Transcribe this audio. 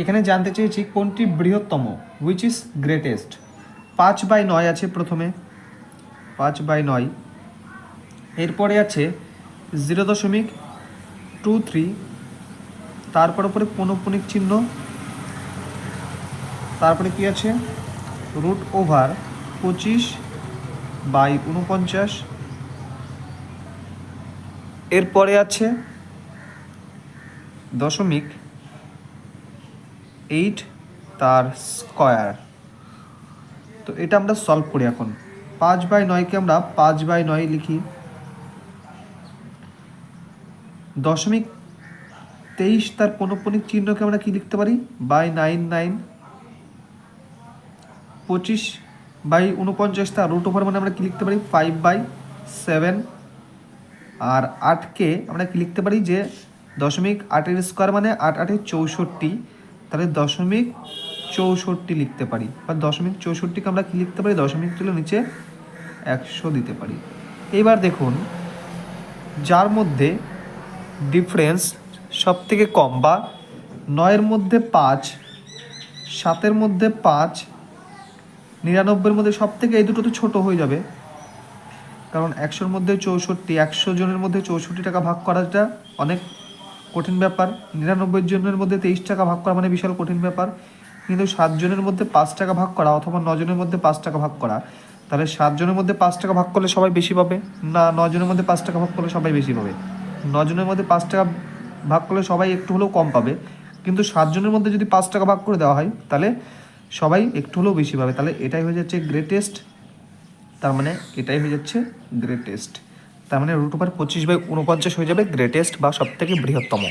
এখানে জানতে চেয়েছি কোনটি বৃহত্তম, হুইচ ইজ গ্রেটেস্ট। 5/9 আছে প্রথমে, 5/9। এরপরে আছে 0.23, তারপর উপরে পৌনঃপুনিক চিহ্ন, তারপরে কি আছে √25/49। এরপরে আছে 0.8 তার স্কয়ার। তো এটা আমরা সলভ করি এখন। 5/9কে আমরা 5/9 লিখি, 0.23 তার পৌনঃপুনিক চিহ্নকে আমরা কি লিখতে পারি /99, 25/49 তার √ওভার মানে আমরা কি লিখতে পারি 5/7, আর 8কে আমরা কি লিখতে পারি যে 0.8 স্কোয়ার মানে 8×8 = 64, তাহলে 0.64 লিখতে পারি, বা 0.64কে আমরা কি লিখতে পারি দশমিক তুলে নিচে 100 দিতে পারি। এবার দেখুন যার মধ্যে ডিফারেন্স সব থেকে কম, বা 9-এর মধ্যে 5, 7-এর মধ্যে 5, 99-এর মধ্যে সব থেকে এই দুটো তো ছোটো হয়ে যাবে, কারণ 100-র মধ্যে 64, 100 জনের মধ্যে 64 টাকা ভাগ করাটা অনেক কঠিন ব্যাপার। 99 জনের মধ্যে 23 টাকা ভাগ করা মানে বিশাল কঠিন ব্যাপার। কিন্তু 7 জনের মধ্যে 5 টাকা ভাগ করা, অথবা 9 জনের মধ্যে 5 টাকা ভাগ করা, তাহলে 7 জনের মধ্যে 5 টাকা ভাগ করলে সবাই বেশি পাবে না 9 জনের মধ্যে 5 টাকা ভাগ করলে সবাই বেশি পাবে? 9 জনের মধ্যে 5 টাকা ভাগ করলে সবাই একটু হলেও কম পাবে, কিন্তু 7 জনের মধ্যে যদি 5 টাকা ভাগ করে দেওয়া হয় তাহলে সবাই একটু হলেও বেশি পাবে। তাহলে এটাই হয়ে যাচ্ছে গ্রেটেস্ট, তার মানে এটাই হয়ে যাচ্ছে গ্রেটেস্ট। তার মানে √25/49 হয়ে যাবে গ্রেটেস্ট বা সবথেকে বৃহত্তম।